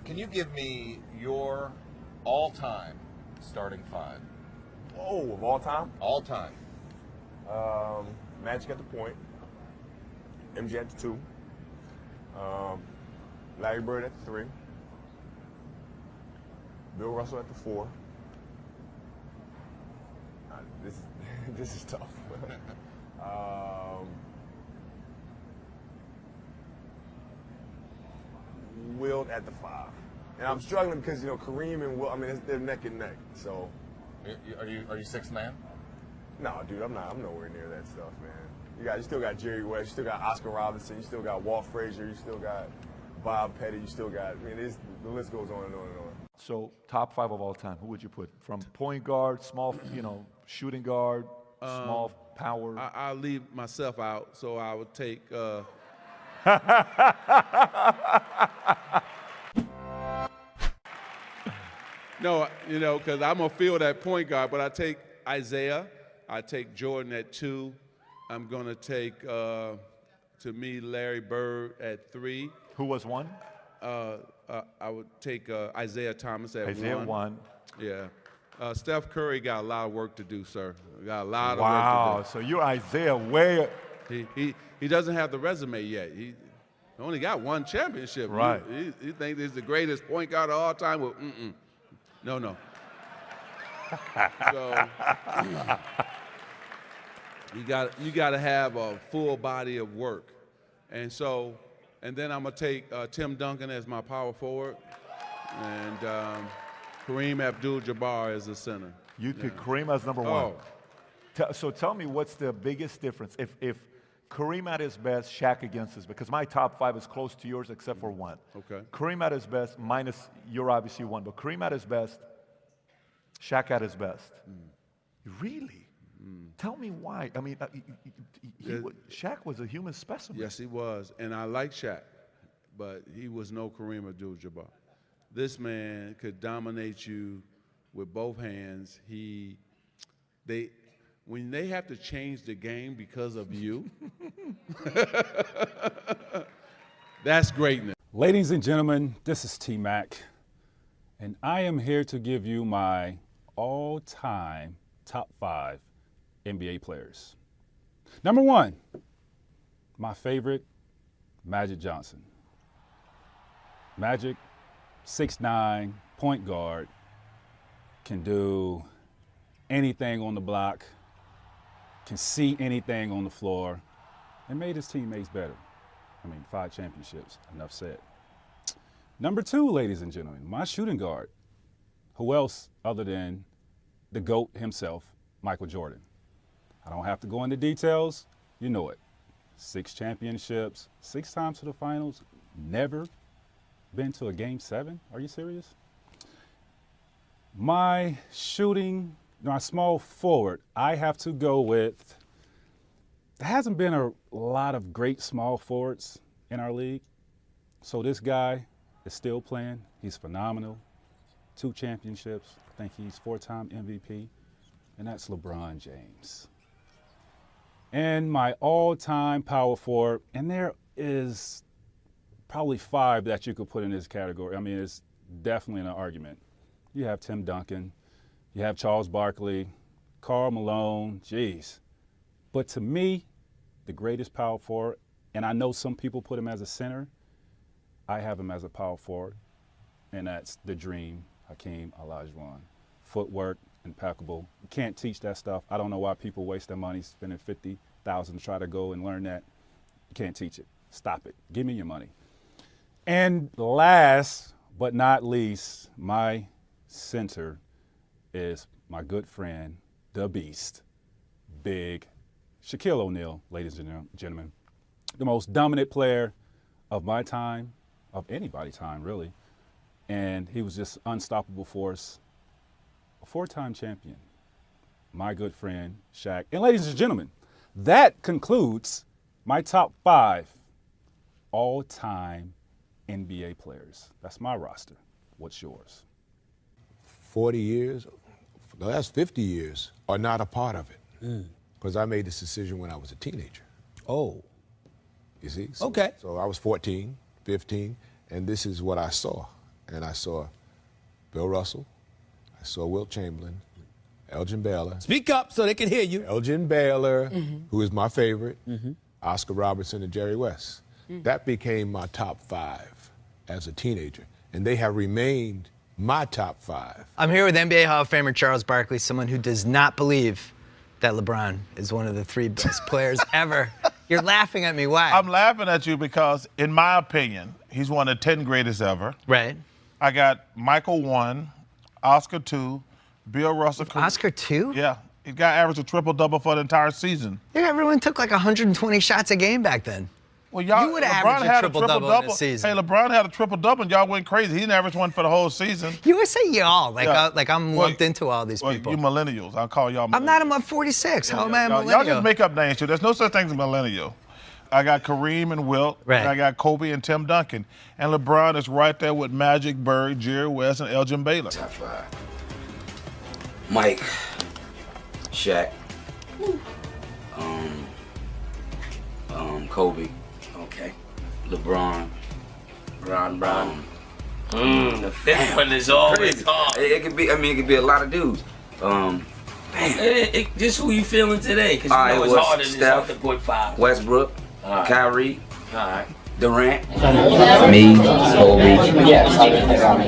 can you give me your all-time starting five? Oh, of all time? All time. Magic at the point. MJ at the 2. Larry Bird at the 3. Bill Russell at the 4. This is tough. Wilt at the 5. And I'm struggling because, Kareem and Wilt, they're neck and neck. So, Are you sixth man? no, dude, I'm nowhere near that stuff, man. You still got Jerry West, you still got Oscar Robinson, you still got Walt Frazier, you still got Bob Petty, you still got, the list goes on and on and on. So top 5 of all time, who would you put? From point guard, small, shooting guard, small power. I'll leave myself out, so I would take. No, because I'm gonna feel that point guard, but I take Isaiah. I take Jordan at 2. I'm gonna take, to me, Larry Bird at 3. Who was 1? I would take Isaiah Thomas at 1. Isaiah 1. Yeah. Steph Curry got a lot of work to do, sir. Got a lot of Wow, work to so you're Isaiah way. do. He doesn't have the resume yet. He only got 1 championship. Right. You think he's the greatest point guard of all time? Well, No. So you got to have a full body of work, and then I'm gonna take Tim Duncan as my power forward, and Kareem Abdul-Jabbar as the center. You pick Kareem as number 1. Oh. So tell me, what's the biggest difference if Kareem at his best, Shaq against his best? Because my top 5 is close to yours except for 1. Okay. Kareem at his best, minus you're obviously 1, but Kareem at his best, Shaq at his best. Really? Tell me why. Shaq was a human specimen. Yes, he was, and I like Shaq, but he was no Kareem Abdul-Jabbar. This man could dominate you with both hands. When they have to change the game because of you, that's greatness. Ladies and gentlemen, this is T-Mac, and I am here to give you my all-time top 5 NBA players. Number 1, my favorite, Magic Johnson. Magic, 6'9", point guard, can do anything on the block, can see anything on the floor, and made his teammates better. 5 championships, enough said. Number 2, ladies and gentlemen, my shooting guard. Who else other than the GOAT himself, Michael Jordan? I don't have to go into details, you know it. 6 championships, 6 times to the finals, never been to a Game 7? Are you serious? My shooting, my small forward, I have to go with, there hasn't been a lot of great small forwards in our league. So this guy is still playing. He's phenomenal. 2 championships. I think he's 4-time MVP. And that's LeBron James. And my all-time power forward, and there is probably 5 that you could put in this category. It's definitely an argument. You have Tim Duncan. You have Charles Barkley, Karl Malone, geez. But to me, the greatest power forward, and I know some people put him as a center, I have him as a power forward, and that's the dream, Hakeem Olajuwon. Footwork, impeccable. You can't teach that stuff. I don't know why people waste their money spending $50,000 to try to go and learn that. You can't teach it. Stop it. Give me your money. And last but not least, my center is my good friend, the Beast, Big Shaquille O'Neal, ladies and gentlemen. The most dominant player of my time, of anybody's time, really. And he was just unstoppable force. A 4-time champion, my good friend, Shaq. And ladies and gentlemen, that concludes my top 5 all-time NBA players. That's my roster. What's yours? 40 years, for the last 50 years, are not a part of it. Because I made this decision when I was a teenager. Oh. You see? Okay. So I was 14, 15, and this is what I saw. and I saw Bill Russell, I saw Wilt Chamberlain, Elgin Baylor. Speak up so they can hear you. Elgin Baylor, who is my favorite, Oscar Robertson, and Jerry West. That became my top 5 as a teenager, and they have remained my top 5. I'm here with NBA Hall of Famer Charles Barkley, someone who does not believe that LeBron is one of the 3 best players ever. You're laughing at me. Why? I'm laughing at you because, in my opinion, he's one of the 10 greatest ever. Right. I got Michael 1, Oscar 2, Bill Russell. Oscar 2? Yeah. He got averaged a triple-double for the entire season. Yeah, everyone took like 120 shots a game back then. Well, y'all, You would have LeBron averaged a had triple-double in a season. Hey, LeBron had a triple-double, and y'all went crazy. He didn't average one for the whole season. You always say y'all, like, Yeah. like I'm lumped into all these people. You millennials. I'll call y'all millennials. I'm not. I'm 46. How am I a Y'all millennial? just make up names, too. There's no such thing as millennial. I got Kareem and Wilt. Right. And I got Kobe and Tim Duncan. And LeBron is right there with Magic, Bird, Jerry West, and Elgin Baylor. Top 5. Mike, Shaq, Kobe, okay, LeBron. The fifth one is always hard. It could be. I mean, it could be a lot of dudes. Man. Just who you feeling today? Because you know it's harder than just to put 5. Westbrook, right. Kyrie, All right. Durant. Me, Kobe,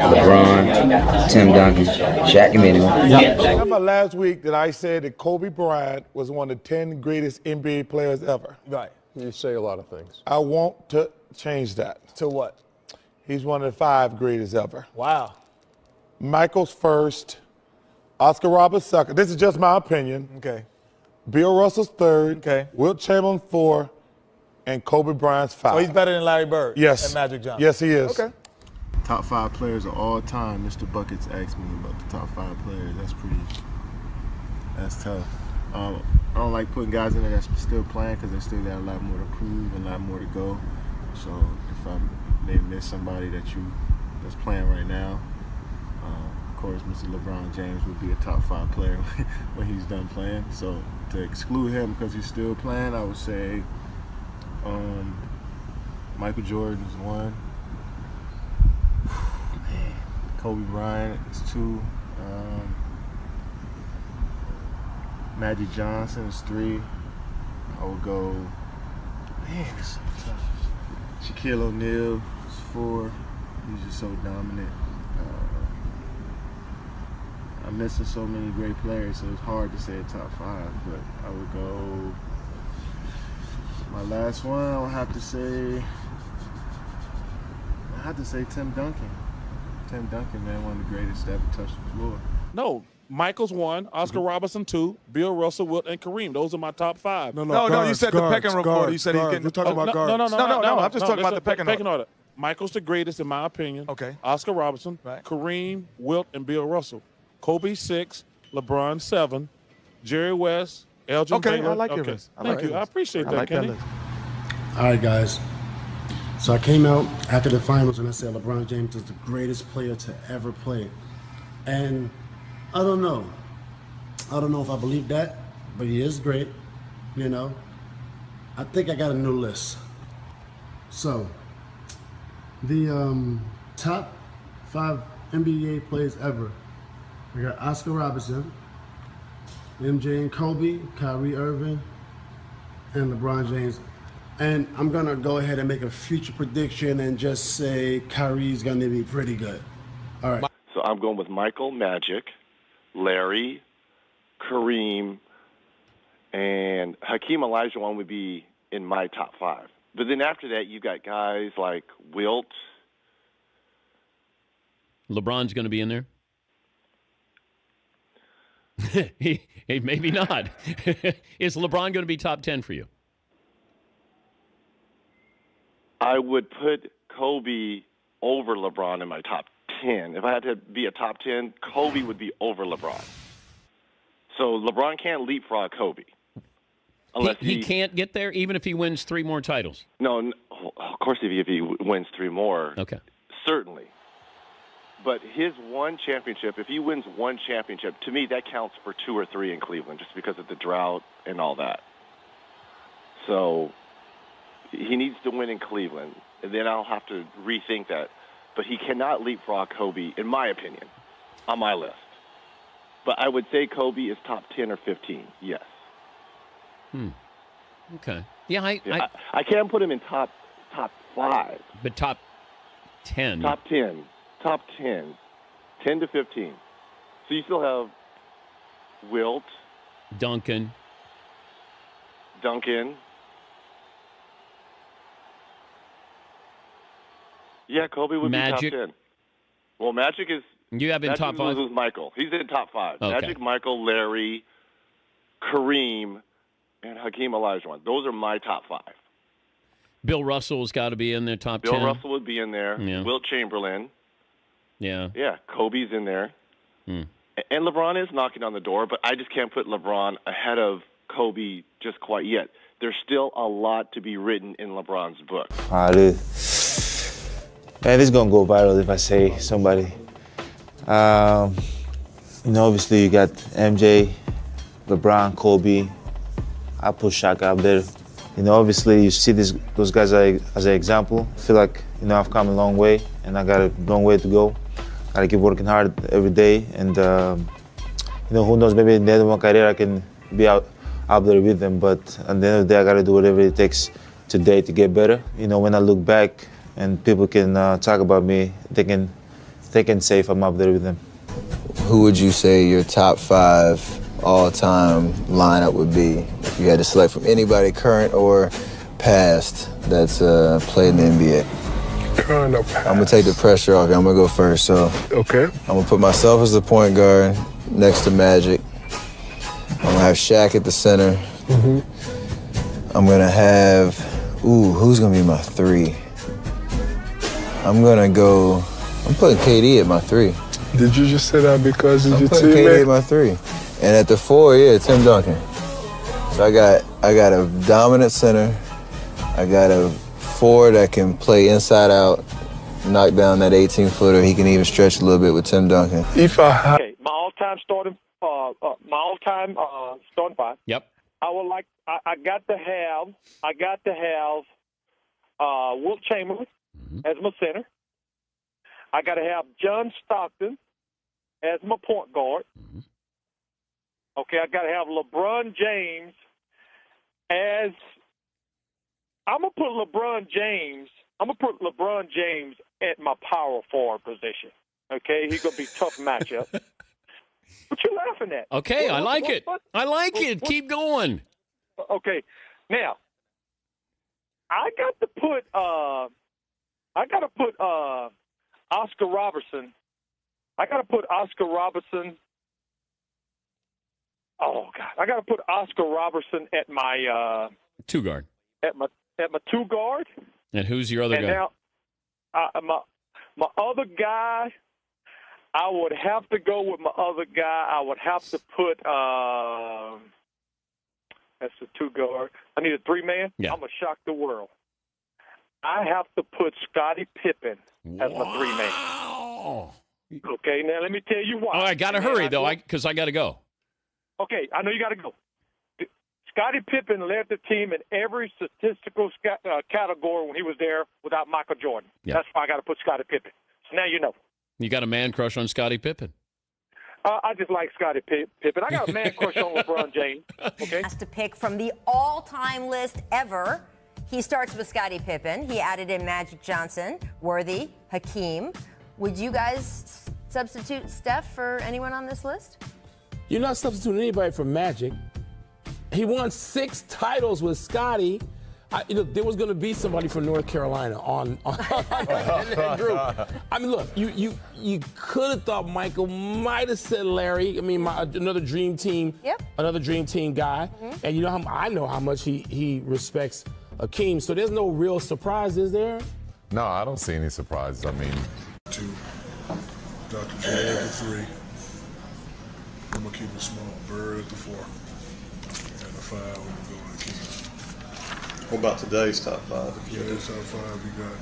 LeBron, Tim Duncan, Shaq, give me anyone. Remember last week that I said that Kobe Bryant was one of the 10 greatest NBA players ever? Right. You say a lot of things. I want to change that. To what? He's one of the 5 greatest ever. Wow. Michael's first, Oscar Roberts second. This is just my opinion. Okay. Bill Russell's third. Okay. Wilt Chamberlain 4, and Kobe Bryant's 5. So he's better than Larry Bird. Yes. And Magic Johnson. Yes, he is. Okay. Top 5 players of all time. Mr. Buckets asked me about the top 5 players. That's tough. I don't like putting guys in there that's still playing because they still got a lot more to prove and a lot more to go. So if I may miss somebody that's playing right now, of course, Mr. LeBron James would be a top 5 player when he's done playing. So to exclude him because he's still playing, I would say Michael Jordan is 1. Kobe Bryant is 2. Magic Johnson is 3. I would go, man, it's so tough. Shaquille O'Neal is 4. He's just so dominant. I'm missing so many great players, so it's hard to say a top 5, but I would go, my last one, I would have to say Tim Duncan. Tim Duncan, man, one of the greatest to ever touch the floor. No, Michael's 1, Oscar Robertson 2, Bill Russell, Wilt, and Kareem. Those are my top 5. No, you said the pecking order. You said We're talking about guards. No, I'm just talking about the pecking order. Michael's the greatest in my opinion. Okay. Oscar Robertson, Right. Kareem, Wilt, and Bill Russell. Kobe 6, LeBron 7, Jerry West, Elgin Okay, Baylor. I like your list. Thank you. I appreciate that, like that Kenny. list. All right, guys. So I came out after the finals and I said LeBron James is the greatest player to ever play. And I don't know. I don't know if I believe that, but he is great, you know. I think I got a new list. So, the top 5 NBA players ever. We got Oscar Robertson, MJ and Kobe, Kyrie Irving, and LeBron James. And I'm going to go ahead and make a future prediction and just say Kyrie's going to be pretty good. All right. So I'm going with Michael, Magic, Larry, Kareem, and Hakeem Olajuwon would be in my top 5. But then after that, you got guys like Wilt. LeBron's going to be in there? Maybe not. Is LeBron going to be top 10 for you? I would put Kobe over LeBron in my top 10. If I had to be a top 10, Kobe would be over LeBron. So LeBron can't leapfrog Kobe. Unless he can't get there even if he wins 3 more titles? No, of course if he wins 3 more. Okay. Certainly. But his one championship, if he wins one championship, to me that counts for 2 or 3 in Cleveland just because of the drought and all that. So he needs to win in Cleveland, and then I'll have to rethink that. but he cannot leapfrog Kobe, in my opinion, on my list. But I would say Kobe is top 10 or 15, yes. Okay. Yeah, I can't put him in top 5. But top 10. Top 10. Top 10. 10 to 15. So you still have Wilt. Duncan. Yeah, Kobe would Magic. be top 10. Well, Magic is... You have in Magic top 5? loses Michael. He's in top 5. Okay. Magic, Michael, Larry, Kareem, and Hakeem Olajuwon. Those are my top 5. Bill Russell's got to be in there, top 10. Bill Russell would be in there. Yeah. Wilt Chamberlain. Yeah. Yeah, Kobe's in there. And LeBron is knocking on the door, but I just can't put LeBron ahead of Kobe just quite yet. There's still a lot to be written in LeBron's book. Dude. Man, this is going to go viral if I say somebody. Obviously you got MJ, LeBron, Kobe. I put Shaq up there. Obviously you see those guys as an example. I feel like, I've come a long way and I got a long way to go. Got to keep working hard every day. And, who knows, maybe in the end of my career I can be out there with them. But at the end of the day, I got to do whatever it takes today to get better. When I look back and people can talk about me, they can say if I'm up there with them. Who would you say your top 5 all-time lineup would be if you had to select from anybody current or past that's played in the NBA? Current or past? I'm gonna take the pressure off you. I'm gonna go first. So Okay. I'm gonna put myself as the point guard next to Magic. I'm gonna have Shaq at the center. I'm gonna have, who's gonna be my 3? I'm putting KD at my 3. Did you just say that because it's I'm your putting KD at teammate? my 3. And at the 4, Tim Duncan. So I got a dominant center. I got a 4 that can play inside out, knock down that 18-footer. He can even stretch a little bit with Tim Duncan. Okay, my all-time starting starting 5. Yep. I got to have Wilt Chamberlain as my center. I got to have John Stockton as my point guard. Okay, I got to have LeBron James as. I'm gonna put LeBron James at my power forward position. Okay, he's gonna be a tough matchup. What you laughing at? Okay, I like it. I like it. Keep going. Okay, now I got to put Oscar Robertson. Oh God, I got to put Oscar Robertson at my 2 guard. At my 2 guard. And who's your other guy? Now, my other guy, I would have to go with my other guy. I would have to put that's the 2 guard. I need a 3-man. Yeah. I'm gonna shock the world. I have to put Scottie Pippen as my 3-man. Okay, now let me tell you why. Oh, I gotta hurry though, because I gotta go. Okay, I know you gotta go. Scottie Pippen led the team in every statistical category when he was there without Michael Jordan. Yeah. That's why I got to put Scottie Pippen. So now you know. You got a man crush on Scottie Pippen? I just like Scottie Pippen. I got a man crush on LeBron James. Okay. Has to pick from the all-time list ever. He starts with Scottie Pippen. He added in Magic Johnson, Worthy, Hakeem. Would you guys substitute Steph for anyone on this list? You're not substituting anybody for Magic. He won 6 titles with Scottie. There was going to be somebody from North Carolina on that group. I mean, look, you could have thought Michael might have said Larry. I mean, another dream team, another dream team guy. And I know how much he respects Hakeem. So there's no real surprise, is there? No, I don't see any surprises. I mean, 2, Dr. J at the 3. I'm gonna keep it small. Bird at the 4. And the 5, we're gonna go with Hakeem. What about today's top 5? Today's top 5, you got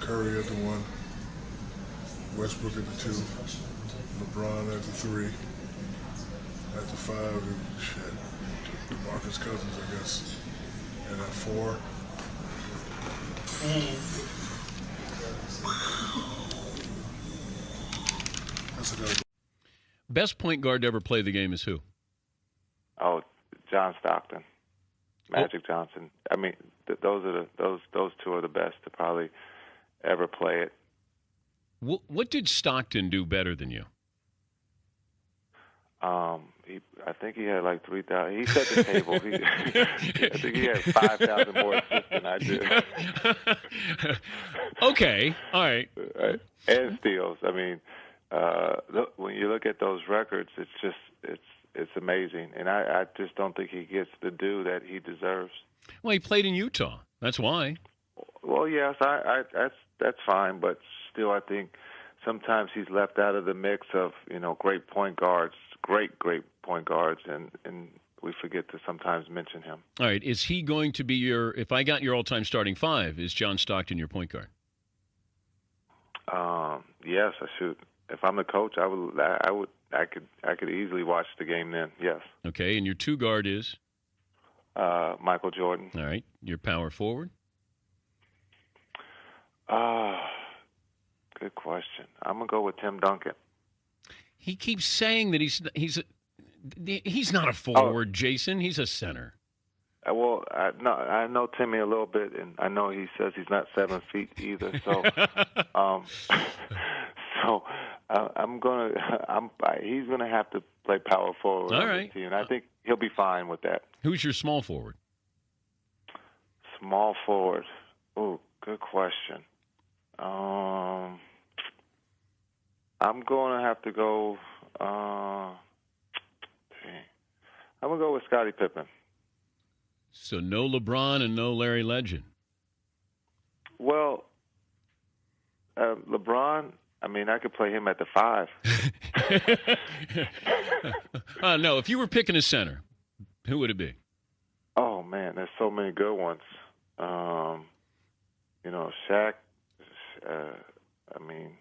Curry at the 1, Westbrook at the 2, LeBron at the 3, at the 5, DeMarcus Cousins, I guess, and at 4. still got to. Best point guard to ever play the game is who? Oh, John Stockton, Magic Johnson. I mean, those two are the best to probably ever play it. What did Stockton do better than you? I think he had like 3,000. He set the table. I think he had 5,000 more assists than I did. Okay, all right. And steals. I mean, when you look at those records, it's amazing, and I just don't think he gets the due that he deserves. Well, he played in Utah. That's why. Well, yes, that's fine, but still, I think sometimes he's left out of the mix of great point guards, great point guards, and we forget to sometimes mention him. All right, is he going to be your? If I got your all-time starting five, is John Stockton your point guard? Yes, I should. If I'm the coach, I could easily watch the game then. Yes. Okay, and your two guard is? Michael Jordan. All right, your power forward? Good question. I'm gonna go with Tim Duncan. He keeps saying that he's not a forward, Jason. He's a center. Well, I know Timmy a little bit, and I know he says he's not 7 feet either. So, he's gonna have to play power forward on this team, and I think he'll be fine with that. Who's your small forward? Small forward. Oh, good question. I'm going to have to go. I'm going to go with Scottie Pippen. So no LeBron and no Larry Legend. Well, LeBron, I mean, I could play him at the 5. No, if you were picking a center, who would it be? Oh, man, there's so many good ones. Shaq, I mean,